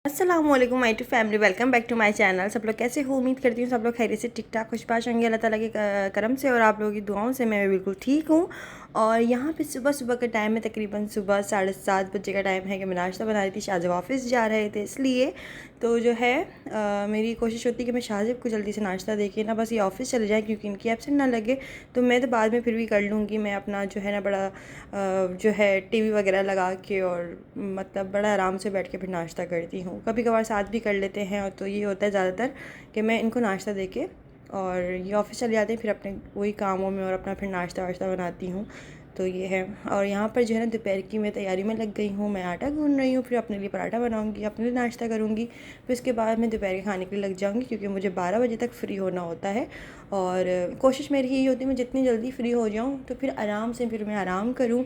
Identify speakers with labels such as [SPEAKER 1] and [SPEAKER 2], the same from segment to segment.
[SPEAKER 1] अस्सलामुअलैकुम my to family, welcome back to my channel. सब लोग कैसे हो? उम्मीद करती हूँ सब लोग खैरियत से ठीक ठाक खुशबाश होंगे अल्लाह ताला के करम से और आप लोगों की दुआओं से मैं बिल्कुल ठीक हूँ। और यहाँ पे सुबह सुबह का टाइम है, तकरीबन सुबह 7:30 बजे का टाइम है कि मैं नाश्ता बना रही थी। शाहज़ब ऑफिस जा रहे थे, इसलिए तो जो है मेरी कोशिश होती है कि मैं शाहज़ब को जल्दी से नाश्ता दे के ना बस ये ऑफ़िस चले जाएँ, क्योंकि इनकी एब्सेंट ना लगे। तो मैं तो बाद में फिर भी कर लूँगी। मैं अपना जो है ना बड़ा जो है टीवी वगैरह लगा के और मतलब बड़ा आराम से बैठ के फिर नाश्ता करती हूँ। कभी कभार साथ भी कर लेते हैं, और तो ये होता है ज़्यादातर कि मैं इनको नाश्ता दे के और ये ऑफ़िस चले जाते हैं, फिर अपने वही कामों में और अपना फिर नाश्ता वाश्ता बनाती हूँ। तो ये है। और यहाँ पर जो है ना दोपहर की मैं तैयारी में लग गई हूँ। मैं आटा गूँध रही हूँ, फिर अपने लिए पराठा बनाऊँगी, अपने लिए नाश्ता करूँगी, फिर उसके बाद मैं दोपहर के खाने के लिए लग जाऊँगी, क्योंकि मुझे 12 बजे तक फ्री होना होता है। और कोशिश मेरी यही होती है मैं जितनी जल्दी फ्री हो जाऊँ तो फिर आराम से फिर मैं आराम करूँ।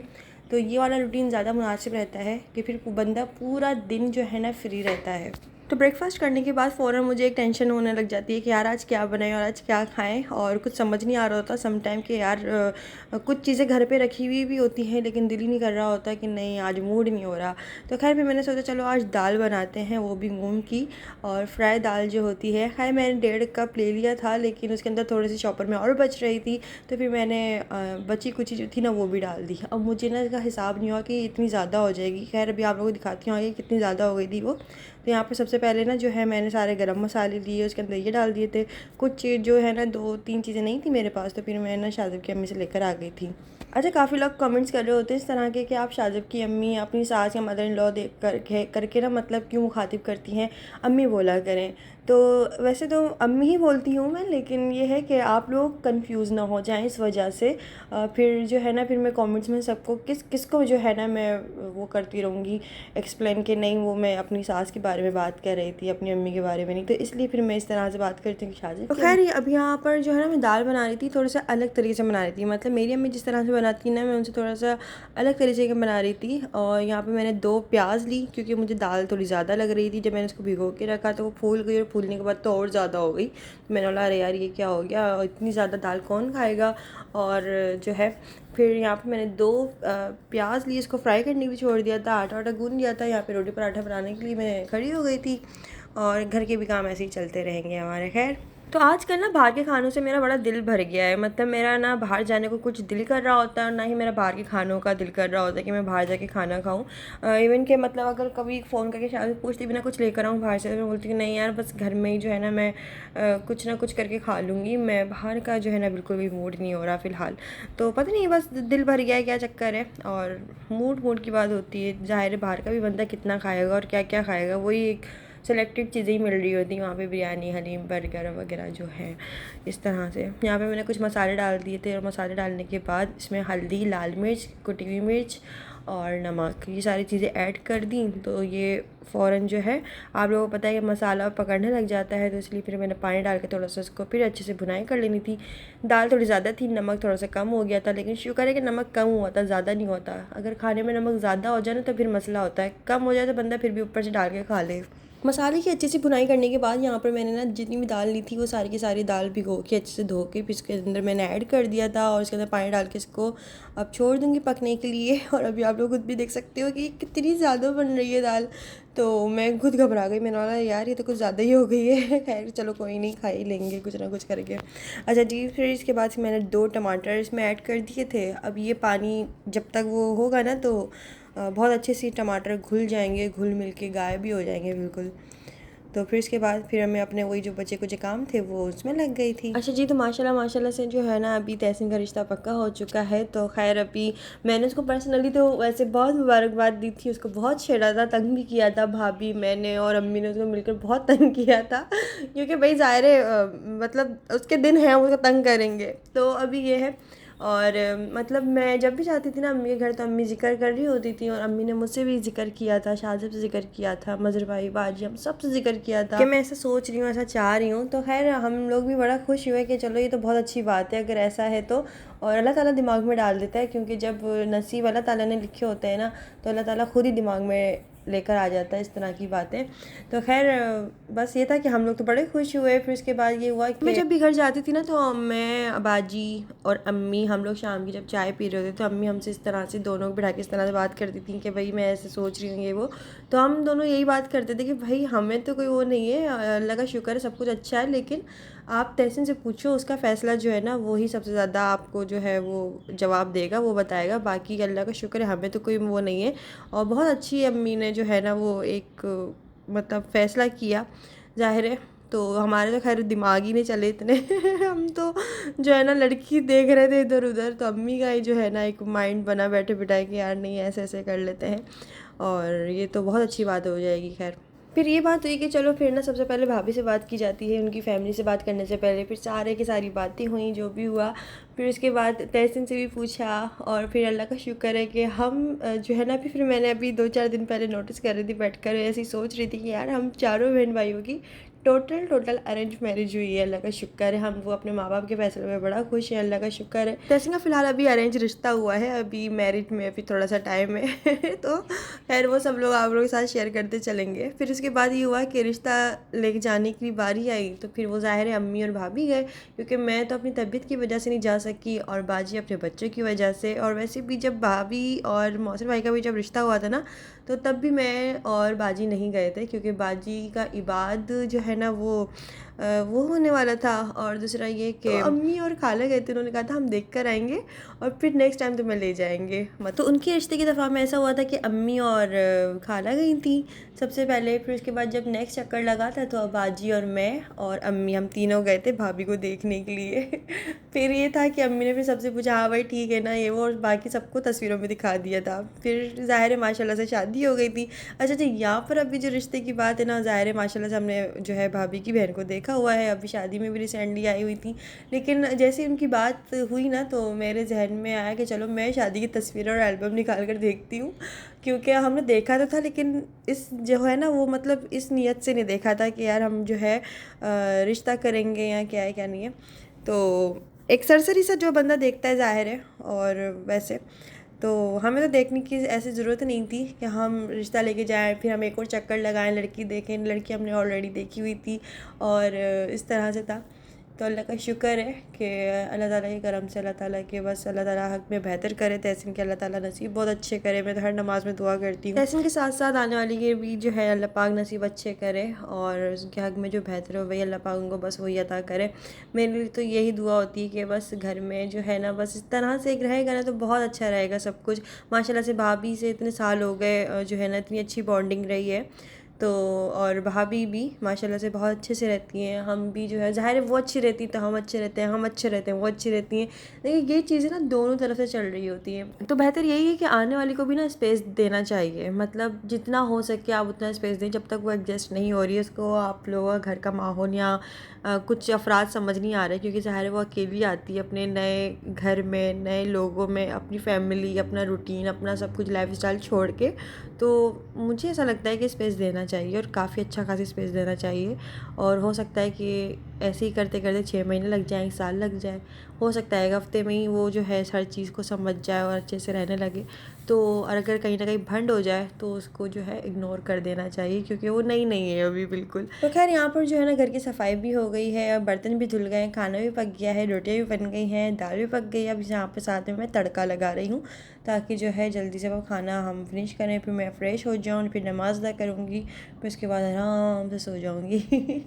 [SPEAKER 1] तो ये वाला रूटीन ज़्यादा मुनासिब रहता है कि फिर बंदा पूरा दिन जो है ना फ्री रहता है। तो ब्रेकफास्ट करने के बाद फ़ौरन मुझे एक टेंशन होने लग जाती है कि यार आज क्या बनाएं और आज क्या खाएं, और कुछ समझ नहीं आ रहा होता सम टाइम कि यार कुछ चीज़ें घर पे रखी हुई भी होती हैं, लेकिन दिल ही नहीं कर रहा होता कि नहीं आज मूड नहीं हो रहा। तो खैर फिर मैंने सोचा चलो आज दाल बनाते हैं, वो भी मूंग की और फ्राई दाल जो होती है। खैर मैंने 1.5 कप ले लिया था, लेकिन उसके अंदर थोड़ी सी चॉपर में और बच रही थी, तो फिर मैंने बची कुची जो थी ना वो भी डाल दी। अब मुझे ना इसका हिसाब नहीं हुआ कि इतनी ज़्यादा हो जाएगी। खैर अभी आप लोगों को दिखाती हूँ आगे कितनी ज़्यादा हो गई थी वो। तो यहाँ पर सबसे पहले ना जो है मैंने सारे गरम मसाले लिए, उसके अंदर ये डाल दिए थे। कुछ चीज़ जो है ना 2-3 चीज़ें नहीं थी मेरे पास, तो फिर मैं ना शाहज़ब की अम्मी से लेकर आ गई थी। अच्छा, काफ़ी लोग कमेंट्स कर रहे होते हैं इस तरह के कि आप शाहज़ब की अम्मी अपनी सास या मदर इन लॉ देख करके ना मतलब क्यों मुखातिब करती हैं, अम्मी बोला करें। तो वैसे तो अम्मी ही बोलती हूँ मैं, लेकिन ये है कि आप लोग कंफ्यूज ना हो जाएं इस वजह से। फिर जो है ना फिर मैं कमेंट्स में सबको किसको जो है ना मैं वो करती रहूँगी एक्सप्लेन कि नहीं वो मैं अपनी सास के बारे में बात कर रही थी, अपनी अम्मी के बारे में नहीं। तो इसलिए फिर मैं इस तरह से बात करती हूँ कि शाहज़ब तो खैर अब यहाँ पर जो है ना मैं दाल बना रही थी, थोड़ा सा अलग तरीके से बना रही थी। मतलब मेरी अम्मी जिस तरह से बनाती है ना मैं उनसे थोड़ा सा अलग तरीके से बना रही थी। और यहाँ पे मैंने 2 प्याज ली, क्योंकि मुझे दाल थोड़ी ज़्यादा लग रही थी। जब मैंने उसको भिगो के रखा तो वो फूल गई, और फूलने के बाद तो और ज़्यादा हो गई। तो मैंने बोला अरे यार ये क्या हो गया, इतनी ज़्यादा दाल कौन खाएगा। और जो है फिर यहाँ पे मैंने 2 प्याज लिए, इसको फ्राई करने भी छोड़ दिया था, आटा गूँध दिया था। यहाँ पे रोटी पराठा बनाने के लिए मैं खड़ी हो गई थी, और घर के भी काम ऐसे ही चलते रहेंगे हमारे। खैर तो आजकल ना बाहर के खानों से मेरा बड़ा दिल भर गया है। मतलब मेरा ना बाहर जाने को कुछ दिल कर रहा होता है, और ना ही मेरा बाहर के खानों का दिल कर रहा होता है कि मैं बाहर जाके खाना खाऊं। इवन के मतलब अगर कभी फ़ोन करके शायद पूछती भी ना कुछ लेकर आऊँ बाहर से, तो मैं बोलती हूँ नहीं यार बस घर में ही जो है ना मैं कुछ ना कुछ करके खा लूँगी। मैं बाहर का जो है ना बिल्कुल भी मूड नहीं हो रहा फ़िलहाल। तो पता नहीं बस दिल भर गया है, क्या चक्कर है। और मूड की बात होती है, ज़ाहिर है बाहर का भी बंदा कितना खाएगा और क्या क्या खाएगा, वही एक सेलेक्टेड चीज़ें ही मिल रही होती हैं वहाँ पे, बिरयानी हलीम बर्गर वगैरह जो है इस तरह से। यहाँ पे मैंने कुछ मसाले डाल दिए थे, और मसाले डालने के बाद इसमें हल्दी, लाल मिर्च, कुटी हुई मिर्च और नमक, ये सारी चीज़ें ऐड कर दी। तो ये फ़ौरन जो है आप लोगों को पता है कि मसाला पकड़ने लग जाता है, तो इसलिए फिर मैंने पानी डाल के थोड़ा सा उसको फिर अच्छे से भुनाई कर लेनी थी। दाल थोड़ी ज़्यादा थी, नमक थोड़ा सा कम हो गया था, लेकिन शुक्र है कि नमक कम हुआ था, ज़्यादा नहीं होता। अगर खाने में नमक ज़्यादा हो जाए ना तो फिर मसला होता है, कम हो जाए तो बंदा फिर भी ऊपर से डाल के खा ले। मसाले की अच्छी सी भुनाई करने के बाद यहाँ पर मैंने ना जितनी भी दाल ली थी वो सारी की सारी दाल भिगो के अच्छे से धो के फिर इसके अंदर मैंने ऐड कर दिया था, और इसके अंदर पानी डाल के इसको अब छोड़ दूँगी पकने के लिए। और अभी आप लोग खुद भी देख सकते हो कि कितनी ज़्यादा बन रही है दाल। तो मैं खुद घबरा गई, मैंने बोला यार ये तो कुछ ज़्यादा ही हो गई है। खैर चलो कोई नहीं, खा ही लेंगे कुछ ना कुछ करके। अच्छा जी, फिर इसके बाद मैंने 2 टमाटर इसमें ऐड कर दिए थे। अब ये पानी जब तक वो होगा ना तो बहुत अच्छे से टमाटर घुल जाएंगे, घुल मिल के गायब भी हो जाएंगे बिल्कुल। तो फिर इसके बाद फिर मैं अपने वही जो बचे कुछ काम थे वो उसमें लग गई थी। अच्छा जी, तो माशाल्लाह से जो है ना अभी तहसीन का रिश्ता पक्का हो चुका है। तो खैर अभी मैंने उसको पर्सनली तो वैसे बहुत मुबारकबाद दी थी, उसको बहुत छेड़ा था, तंग भी किया था। भाभी, मैंने और अम्मी ने उसको मिलकर बहुत तंग किया था, क्योंकि भाई ज़ाहिर है मतलब उसके दिन हैं उसको तंग करेंगे। तो अभी ये है। और मतलब मैं जब भी जाती थी ना अम्मी के घर, तो अम्मी ज़िक्र कर रही होती थी, और अम्मी ने मुझसे भी ज़िक्र किया था, शाहज़ब से ज़िक्र किया था, मज़र भाई, बाजी, हम सबसे ज़िक्र किया था कि मैं ऐसा सोच रही हूँ, ऐसा चाह रही हूँ। तो खैर हम लोग भी बड़ा खुश हुए कि चलो ये तो बहुत अच्छी बात है अगर ऐसा है तो। और अल्लाह ताला दिमाग में डाल देता है, क्योंकि जब नसीब अल्लाह ताला ने लिखे होते हैं ना तो अल्लाह ताला खुद ही दिमाग में लेकर आ जाता है इस तरह की बातें। तो खैर बस ये था कि हम लोग तो बड़े खुश हुए। फिर उसके बाद ये हुआ कि मैं जब भी घर जाती थी ना तो मैं, बाजी और अम्मी, हम लोग शाम की जब चाय पी रहे होते तो अम्मी हमसे इस तरह से दोनों को बिठा के इस तरह से बात करती थी कि भाई मैं ऐसे सोच रही हूँ ये वो। तो हम दोनों यही बात करते थे कि भाई हमें तो कोई वो नहीं है, अल्लाह का शुक्र है सब कुछ अच्छा है, लेकिन आप तहसीन से पूछो, उसका फ़ैसला जो है ना वही सबसे ज़्यादा आपको जो है वो जवाब देगा, वो बताएगा। बाकी अल्लाह का शुक्र है हमें तो कोई वो नहीं है। और बहुत अच्छी अम्मी ने जो है ना वो एक मतलब फ़ैसला किया, ज़ाहिर है। तो हमारे तो खैर दिमाग ही नहीं चले इतने हम तो जो है ना लड़की देख रहे थे इधर उधर, तो अम्मी का ही जो है ना एक माइंड बना बैठे बिठाए कि यार नहीं ऐसे ऐसे कर लेते हैं और ये तो बहुत अच्छी बात हो जाएगी। खैर फिर ये बात हुई कि चलो फिर ना सबसे पहले भाभी से बात की जाती है, उनकी फैमिली से बात करने से पहले। फिर सारे की सारी बातें हुई जो भी हुआ। फिर उसके बाद तहसीन से भी पूछा और फिर अल्लाह का शुक्र है कि हम जो है ना फिर मैंने अभी 2-4 दिन पहले नोटिस कर रही थी बैठ कर, ऐसी सोच रही थी कि यार हम चारों बहन भाइयों की टोटल अरेंज मैरिज हुई है। अल्लाह का शुक्र है, हम वो अपने माँ बाप के फैसले में बड़ा खुश हैं, अल्लाह का शुक्र है। तहसीन का फ़िलहाल अभी अरेंज रिश्ता हुआ है, अभी मैरिज में अभी थोड़ा सा टाइम है तो खैर वो सब लोग आप लोगों के साथ शेयर करते चलेंगे। फिर उसके बाद ये हुआ कि रिश्ता लेके जाने की बारी आई, तो फिर वो ज़ाहिर है अम्मी और भाभी गए, क्योंकि मैं तो अपनी तबीयत की वजह से नहीं जा सकी और बाजी अपने बच्चों की वजह से। और वैसे भी जब भाभी और मौसम भाई का भी जब रिश्ता हुआ था ना तो तब भी मैं और बाजी नहीं गए थे, क्योंकि बाजी का इबाद जो है ना वो होने वाला था। और दूसरा ये कि तो अम्मी और खाला गए थे, उन्होंने कहा था हम देख कर आएंगे और फिर नेक्स्ट टाइम तुम्हें ले जाएंगे। तो उनके रिश्ते की दफ़ा में ऐसा हुआ था कि अम्मी और खाला गई थी सबसे पहले। फिर उसके बाद जब नेक्स्ट चक्कर लगा था तो बाजी और मैं और अम्मी हम तीनों गए थे भाभी को देखने के लिए फिर ये था कि अम्मी ने फिर सबसे पूछा हाँ भाई ठीक है ना ये वो, और बाकी सबको तस्वीरों में दिखा दिया था। फिर ज़ाहिर है माशाल्लाह से शादी हो गई थी। अच्छा यहाँ पर अभी जो रिश्ते की बात है ना, ज़ाहिर है माशाल्लाह से हमने जो है भाभी की बहन को देखा हुआ है, अभी शादी में भी रिसेंटली आई हुई थी। लेकिन जैसे उनकी बात हुई ना तो मेरे जहन में आया कि चलो मैं शादी की तस्वीर और एल्बम निकाल कर देखती हूँ, क्योंकि हमने देखा तो था लेकिन इस जो है ना वो मतलब इस नीयत से नहीं देखा था कि यार हम जो है रिश्ता करेंगे या क्या है क्या नहीं है। तो एक सरसरी सा जो बंदा देखता है ज़ाहिर है, और वैसे तो हमें तो देखने की ऐसी ज़रूरत नहीं थी कि हम रिश्ता लेके जाएं फिर हम एक और चक्कर लगाएं लड़की देखें। लड़की हमने ऑलरेडी देखी हुई थी और इस तरह से था। तो अल्लाह का शुक्र है कि अल्लाह ताला के करम से, अल्लाह ताला के बस अल्लाह ताला हक़ में बेहतर करे। तहसीन के अल्लाह ताला नसीब बहुत अच्छे करे, मैं तो हर नमाज़ में दुआ करती हूँ। तहसीन के साथ साथ आने वाली के भी जो है अल्लाह पाक नसीब अच्छे करे और उसके हक़ में जो बेहतर हो वही अल्लाह पाक उनको बस वही अता करे। मेरे लिए तो यही दुआ होती है कि बस घर में जो है ना बस इस तरह से एक रहेगा ना तो बहुत अच्छा रहेगा सब कुछ। माशाल्लाह से भाभी से इतने साल हो गए जो है ना इतनी अच्छी बॉन्डिंग रही है। तो और भाभी भी माशाल्लाह से बहुत अच्छे से रहती हैं, हम भी जो है ज़ाहिर है वो अच्छी रहती तो हम अच्छे रहते हैं, हम अच्छे रहते हैं वो अच्छी रहती हैं। लेकिन ये चीज़ें ना दोनों तरफ से चल रही होती हैं। तो बेहतर यही है कि आने वाले को भी ना स्पेस देना चाहिए, मतलब जितना हो सके आप उतना स्पेस दें। जब तक वो एडजस्ट नहीं हो रही है उसको आप लोगों का घर का माहौल या कुछ अफराद समझ नहीं आ रहे, क्योंकि ज़ाहिर है वो अकेली आती है अपने नए घर में, नए लोगों में, अपनी फैमिली, अपना रूटीन, अपना सब कुछ लाइफस्टाइल छोड़ के। तो मुझे ऐसा लगता है कि स्पेस देना चाहिए और काफ़ी अच्छा खासी स्पेस देना चाहिए। और हो सकता है कि ऐसे ही करते करते 6 महीने लग जाएँ, 1 साल लग जाए, हो सकता है 1 हफ्ते में ही वो जो है हर चीज़ को समझ जाए और अच्छे से रहने लगे। तो और अगर कहीं ना कहीं भंड हो जाए तो उसको जो है इग्नोर कर देना चाहिए, क्योंकि वो नई नहीं है अभी बिल्कुल। तो खैर यहाँ पर जो है ना घर की सफाई भी हो गई है, बर्तन भी धुल गए हैं, खाना भी पक गया है, रोटियाँ भी बन गई हैं, दाल भी पक गई है। अब यहाँ पर साथ में मैं तड़का लगा रही हूँ ताकि जो है जल्दी से वो खाना हम फिनिश करें, फिर मैं फ़्रेश हो जाऊँ, फिर नमाज़ अदा करूँगी, फिर उसके बाद आराम से सो जाऊँगी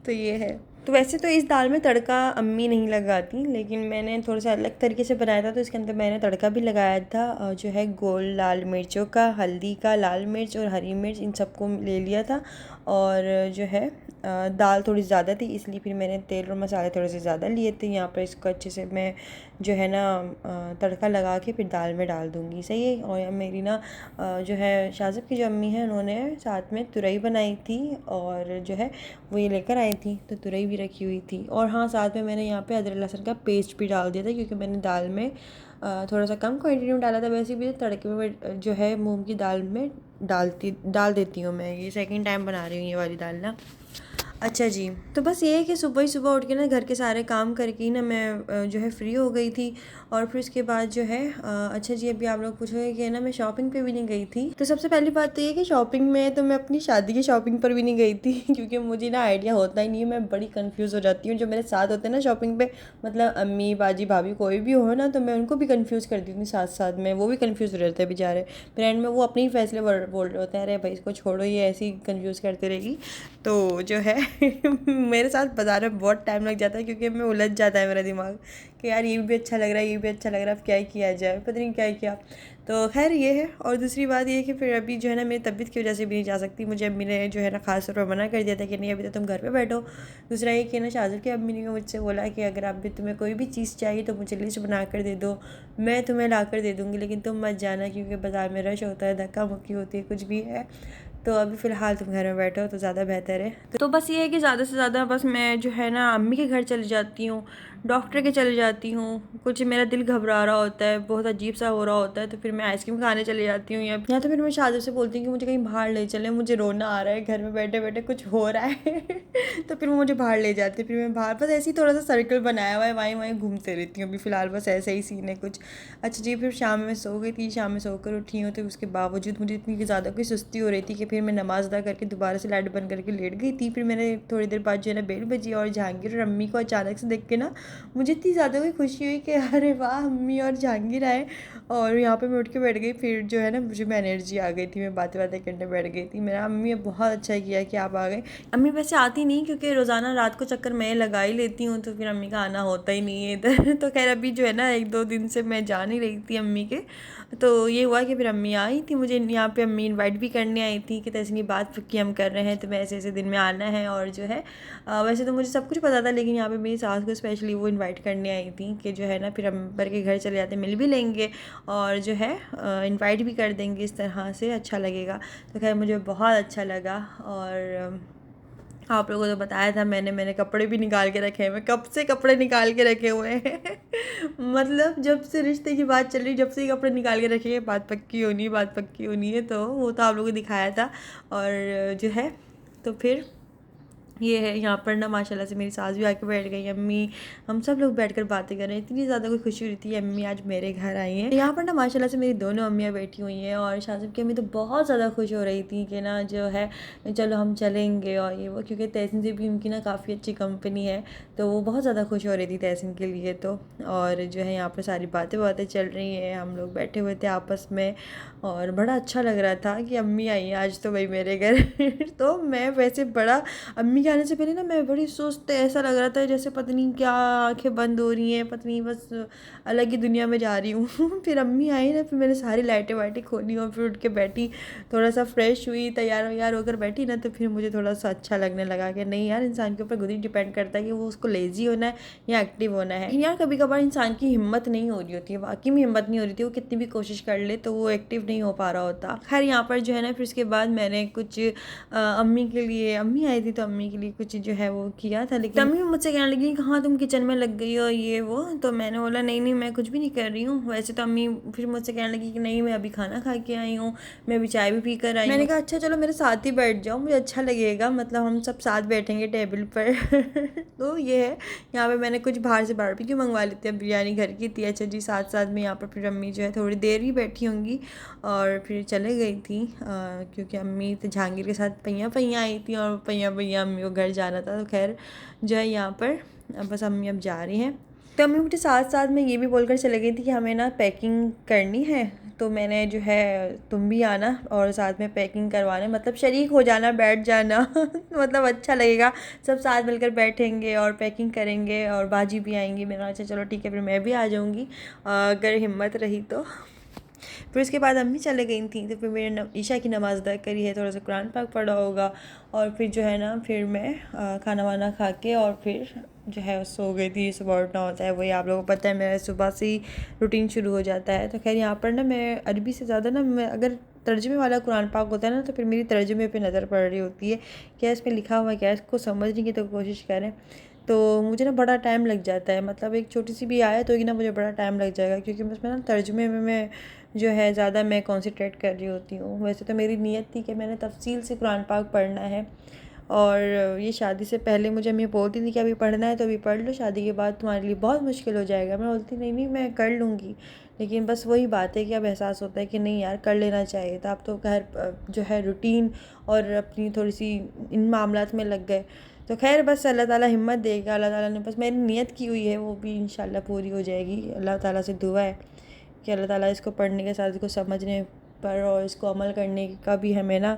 [SPEAKER 1] तो ये है। तो वैसे तो इस दाल में तड़का अम्मी नहीं लगाती, लेकिन मैंने थोड़ा सा अलग तरीके से बनाया था तो इसके अंदर मैंने तड़का भी लगाया था जो है गोल लाल मिर्चों का, हल्दी का, लाल मिर्च और हरी मिर्च, इन सबको ले लिया था। और जो है दाल थोड़ी ज़्यादा थी इसलिए फिर मैंने तेल और मसाले थोड़े से ज़्यादा लिए थे। यहाँ पर इसको अच्छे से मैं जो है ना तड़का लगा के फिर दाल में डाल दूँगी, सही है। और मेरी ना जो है शाज़ब की जो अम्मी है उन्होंने साथ में तुरई बनाई थी और जो है वो ये लेकर आई थी, तो तुरई भी रखी हुई थी। और हाँ साथ में मैंने यहाँ पे अदरक लहसुन का पेस्ट भी डाल दिया था, क्योंकि मैंने दाल में थोड़ा सा कम क्वांटिटी में डाला था। वैसे भी तड़के में जो है मूंग की दाल में डाल देती हूँ मैं, ये सेकंड टाइम बना रही हूँ ये वाली दाल ना। अच्छा जी, तो बस ये है कि सुबह ही सुबह उठ के ना घर के सारे काम करके ही ना मैं जो है फ्री हो गई थी। और फिर उसके बाद जो है अच्छा जी, अभी आप लोग पूछोगे कि ना मैं शॉपिंग पे भी नहीं गई थी। तो सबसे पहली बात तो ये कि शॉपिंग में तो मैं अपनी शादी की शॉपिंग पर भी नहीं गई थी क्योंकि मुझे ना आइडिया होता ही नहीं है, मैं बड़ी कन्फ्यूज़ हो जाती हूँ। जो मेरे साथ होते हैं ना शॉपिंग पे, मतलब अम्मी बाजी भाभी कोई भी हो ना, तो मैं उनको भी कन्फ्यूज़ कर देती हूँ साथ साथ में, वो भी कन्फ्यूज़ हो जाते हैं बेचारे। फिर एंड में वो अपने ही फैसले बोल रहे होते हैं, अरे भाई इसको छोड़ो, ये ऐसी कन्फ्यूज़ करती रहेगी। तो जो है मेरे साथ बाज़ार में बहुत टाइम लग जाता है क्योंकि मैं उलझ जाता है मेरा दिमाग कि यार ये भी अच्छा लग रहा है, ये भी अच्छा लग रहा है, अब क्या ही किया जाए, पता नहीं क्या ही किया। तो खैर ये है। और दूसरी बात ये है कि फिर अभी जो है ना मेरी तबीयत की वजह से भी नहीं जा सकती। मुझे अम्मी ने जो है ना खास तौर पर मना कर दिया था कि नहीं अभी तो तुम घर पे बैठो। दूसरा ये कि ना शाज़िब की अम्मी ने मुझसे बोला कि अगर आप भी तुम्हें कोई भी चीज़ चाहिए तो मुझे लिस्ट बना कर दे दो, मैं तुम्हें ला कर दे दूँगी, लेकिन तुम मत जाना क्योंकि बाज़ार में रश होता है, धक्का मुक्की होती है, कुछ भी है। तो अभी फ़िलहाल तुम घर में बैठो तो ज़्यादा बेहतर है। तो बस ये है कि ज़्यादा से ज़्यादा बस मैं जो है ना अम्मी के घर चली जाती हूँ, डॉक्टर के चले जाती हूँ। कुछ मेरा दिल घबरा रहा होता है, बहुत अजीब सा हो रहा होता है, तो फिर मैं आइसक्रीम खाने चली जाती हूँ। या तो फिर मैं शादी से बोलती हूँ कि मुझे कहीं बाहर ले चले, मुझे रोना आ रहा है, घर में बैठे बैठे कुछ हो रहा है तो फिर वो मुझे बाहर ले जाती है। फिर मैं बाहर बस ऐसे ही थोड़ा सा सर्कल बनाया हुआ है, वहीं वहीं घूमते रहती हूँ। अभी फ़िलहाल बस ऐसे ही सीन है कुछ। अच्छा जी, फिर शाम में सो गई थी, शाम में सोकर उठी हूँ, तो उसके बावजूद मुझे इतनी ज़्यादा कोई सुस्ती हो रही थी कि फिर मैं नमाज़ अदा करके दोबारा से लाइट बंद करके लेट गई थी। फिर मैंने थोड़ी देर बाद जो है ना बेल बजी और जहांगीर और अम्मी को अचानक से देख के ना मुझे इतनी ज़्यादा कोई खुशी हुई कि अरे वाह अम्मी और जहांगीर आए। और यहाँ पे मैं उठ के बैठ गई। फिर जो है ना मुझे में एनर्जी आ गई थी, मैं बातें बातें करने बैठ गई थी। मेरा अम्मी ने बहुत अच्छा किया कि आप आ गए। अम्मी वैसे आती नहीं क्योंकि रोज़ाना रात को चक्कर मैं लगा ही लेती हूँ, तो फिर अम्मी का आना होता ही नहीं है इधर तो खैर अभी जो है ना 1-2 दिन से मैं जा नहीं रही थी अम्मी के। तो ये हुआ कि फिर अम्मी आई थी, मुझे यहाँ पे अम्मी इनवाइट भी करने आई थी कि तैसे बात की हम कर रहे हैं, तो मैं ऐसे ऐसे दिन में आना है। और जो है वैसे तो मुझे सब कुछ पता था, लेकिन यहाँ पे मेरी सास को स्पेशली वो इनवाइट करने आई थी कि जो है ना फिर अम्बर के घर चले जाते, मिल भी लेंगे और जो है इनवाइट भी कर देंगे, इस तरह से अच्छा लगेगा। तो खैर मुझे बहुत अच्छा लगा। और आप लोगों को तो बताया था मैंने कपड़े भी निकाल के रखे हैं, मैं कब से कपड़े निकाल के रखे हुए हैं मतलब जब से रिश्ते की बात चल रही, जब से ही कपड़े निकाल के रखे हैं, बात पक्की होनी है, तो वो तो आप लोगों को दिखाया था। और जो है तो फिर ये है यहाँ पर ना माशाल्लाह से मेरी सास भी आके बैठ गई, अम्मी, हम सब लोग बैठकर बातें कर रहे हैं। इतनी ज़्यादा कोई खुशी हो रही थी, अम्मी आज मेरे घर आई हैं। यहाँ पर ना माशाल्लाह से मेरी दोनों अम्मियाँ बैठी हुई हैं और शाज़िब की अम्मी तो बहुत ज़्यादा खुश हो रही थी कि ना जो है चलो हम चलेंगे और ये वो, क्योंकि तहसीन से भी उनकी ना काफ़ी अच्छी कंपनी है, तो वो बहुत ज़्यादा खुश हो रही थी तहसीन के लिए। तो और जो है यहाँ पर सारी बातें चल रही हैं, हम लोग बैठे हुए थे आपस में और बड़ा अच्छा लग रहा था कि अम्मी आई हैं आज तो भाई मेरे घर तो मैं वैसे बड़ा अम्मी के आने से पहले ना मैं बड़ी सुस्त, ऐसा लग रहा था जैसे पता नहीं क्या आंखें बंद हो रही हैं, पता नहीं बस अलग ही दुनिया में जा रही हूँ फिर अम्मी आई ना, फिर मैंने सारी लाइटें वाइटें खोली और फिर उठ के बैठी, थोड़ा सा फ्रेश हुई, तैयार वैयार होकर बैठी ना, तो फिर मुझे थोड़ा सा अच्छा लगने लगा कि नहीं यार, इंसान के ऊपर खुद ही डिपेंड करता है कि वो उसको लेज़ी होना है या एक्टिव होना है। यार कभी कभार इंसान की हिम्मत नहीं हो रही होती है, वाकई में हिम्मत नहीं हो रही थी, वो कितनी भी कोशिश कर ले तो वो एक्टिव नहीं हो पा रहा होता। खैर यहाँ पर जो है ना फिर उसके बाद मैंने कुछ अम्मी के लिए, अम्मी आई थी तो अम्मी के लिए कुछ जो है वो किया था, लेकिन अम्मी मुझसे कहने लगी कहाँ तुम किचन में लग गई हो ये वो, तो मैंने बोला नहीं नहीं मैं कुछ भी नहीं कर रही हूँ। वैसे तो अम्मी फिर मुझसे कहने लगी कि नहीं मैं अभी खाना खा के आई हूँ, मैं अभी चाय भी पी कर आई। मैंने कहा अच्छा चलो मेरे साथ ही बैठ जाओ, मुझे अच्छा लगेगा, मतलब हम सब साथ बैठेंगे टेबल पर तो ये है, यहाँ पे मैंने कुछ बाहर से बारबेक्यू मंगवा लेते हैं, बिरयानी घर की थी। अच्छा जी, साथ साथ में यहाँ पर फिर अम्मी जो है थोड़ी देर ही बैठी होंगी और फिर चले गई थी क्योंकि अम्मी तो जहांगीर के साथ पैया आई थी और पैया अम्मी को घर जाना था। तो खैर जो है यहाँ पर बस अम्मी अब जा रही हैं। तो अम्मी मुझे साथ साथ में ये भी बोलकर चले गई थी कि हमें ना पैकिंग करनी है, तो मैंने जो है तुम भी आना और साथ में पैकिंग करवाने, मतलब शरीक हो जाना, बैठ जाना मतलब अच्छा लगेगा, सब साथ मिलकर बैठेंगे और पैकिंग करेंगे और बाजी भी आएंगी। मैंने अच्छा चलो ठीक है फिर मैं भी आ जाऊँगी अगर हिम्मत रही तो। फिर उसके बाद अम्मी चले गई थी, तो फिर मैंने ईशा की नमाज़ अदा करी है, थोड़ा सा कुरान पाक पढ़ा होगा और फिर जो है ना फिर मैं खाना वाना खा के और फिर जो है सो गई थी। सुबह उठना होता है, वही आप लोगों को पता है, मेरा सुबह से ही रूटीन शुरू हो जाता है। तो खैर यहाँ पर ना मैं अरबी से ज़्यादा ना, मैं अगर तर्जुमे वाला कुरान पाक होता है ना, तो फिर मेरी तर्जुमे पे नज़र पड़ रही होती है, क्या इसमें लिखा हुआ है, क्या इसको समझने की तो कोशिश करें। तो मुझे ना बड़ा टाइम लग जाता है, मतलब एक छोटी सी भी आयत होगी ना मुझे बड़ा टाइम लग जाएगा, क्योंकि उसमें ना तर्जुमे में मैं जो है ज़्यादा मैं कॉन्सेंट्रेट कर रही होती हूँ। वैसे तो मेरी नीयत थी कि मैंने तफसील से कुरान पाक पढ़ना है, और ये शादी से पहले मुझे अम्मी बोलती थी कि अभी पढ़ना है तो अभी पढ़ लो, शादी के बाद तुम्हारे लिए बहुत मुश्किल हो जाएगा। मैं बोलती नहीं नहीं मैं कर लूँगी, लेकिन बस वही बात है कि अब एहसास होता है कि नहीं यार कर लेना चाहिए था। अब तो घर जो है रूटीन और अपनी थोड़ी सी इन मामलात में लग गए। तो खैर बस अल्लाह ताला हिम्मत देगा, अल्लाह ताला ने बस मेरी नियत की हुई है वो भी इंशाल्लाह पूरी हो जाएगी। अल्लाह ताला से दुआ है कि अल्लाह ताला इसको पढ़ने के साथ इसको समझने पर और इसको अमल करने का भी हमें ना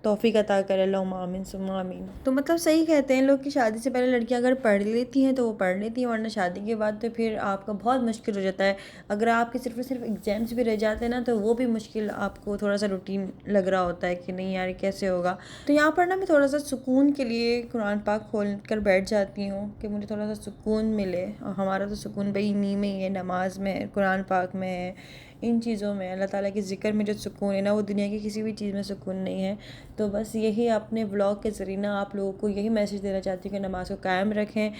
[SPEAKER 1] तौफीक अता करे, अल्लाहुम्मा आमीन सुम्मा आमीन। तो मतलब सही कहते हैं लोग कि शादी से पहले लड़कियां अगर पढ़ लेती हैं तो वो पढ़ लेती हैं, वरना शादी के बाद तो फिर आपका बहुत मुश्किल हो जाता है। अगर आपके सिर्फ और सिर्फ एग्ज़ाम्स भी रह जाते हैं ना तो वो भी मुश्किल, आपको थोड़ा सा रूटीन लग रहा होता है कि नहीं यार कैसे होगा। तो यहाँ पर ना मैं थोड़ा सा सुकून के लिए कुरान पाक खोल कर बैठ जाती हूँ कि मुझे थोड़ा सा सुकून मिले। और हमारा तो सुकून भाई नींद में ही है, नमाज में है, कुरान पाक में है, इन चीज़ों में अल्लाह ताला के ज़िक्र में जो सुकून है ना वो दुनिया की किसी भी चीज़ में सुकून नहीं है। तो बस यही अपने व्लॉग के ज़रिए ना आप लोगों को यही मैसेज देना चाहती हूँ कि नमाज़ को कायम रखें।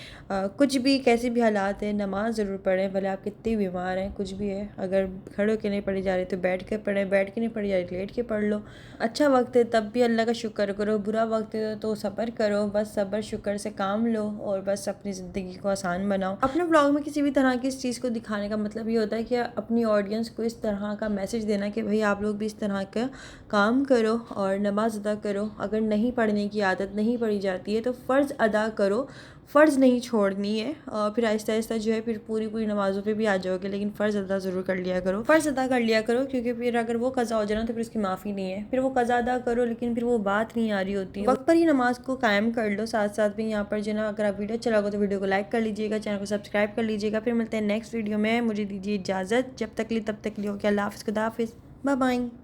[SPEAKER 1] कुछ भी कैसे भी हालात हैं नमाज़ ज़रूर पढ़ें, भले आप कितने बीमार हैं, कुछ भी है। अगर खड़े होकर नहीं पढ़ी जा रही तो बैठ के पढ़ें, बैठ के नहीं पढ़ी जा रही लेट के पढ़ लो। अच्छा वक्त है तब भी अल्लाह का शुक्र करो, बुरा वक्त है तो सब्र करो, बस सब्र शुक्र से काम लो और बस अपनी ज़िंदगी को आसान बनाओ। अपने व्लॉग में किसी भी तरह की इस चीज़ को दिखाने का मतलब ये होता है कि अपनी ऑडियंस को इस तरह का मैसेज देना कि भाई आप लोग भी इस तरह का काम करो और नमाज अदा करो। अगर नहीं पढ़ने की आदत नहीं पड़ी जाती है तो फ़र्ज़ अदा करो, फ़र्ज़ नहीं छोड़नी है। और फिर आहिस्ता आहिस्ता जो है फिर पूरी पूरी नमाज़ों पे भी आ जाओगे, लेकिन फ़र्ज़ अदा ज़रूर कर लिया करो, फ़र्ज़ अदा कर लिया करो, क्योंकि फिर अगर वो क़ज़ा हो जाए ना तो फिर उसकी माफ़ी नहीं है। फिर वो क़ज़ा अदा करो लेकिन फिर वो बात नहीं आ रही होती, वक्त पर ही नमाज को कायम कर लो। साथ साथ भी यहाँ पर जो ना अगर आप वीडियो अच्छा लगा तो वीडियो को लाइक कर लीजिएगा, चैनल को सब्सक्राइब कर लीजिएगा। फिर मिलते हैं नेक्स्ट वीडियो में, मुझे दीजिए इजाज़त, जब तक ली तब तक लियो कि अल्लाह हाफ़िज़, खुदा हाफ़िज़, बाय बाय।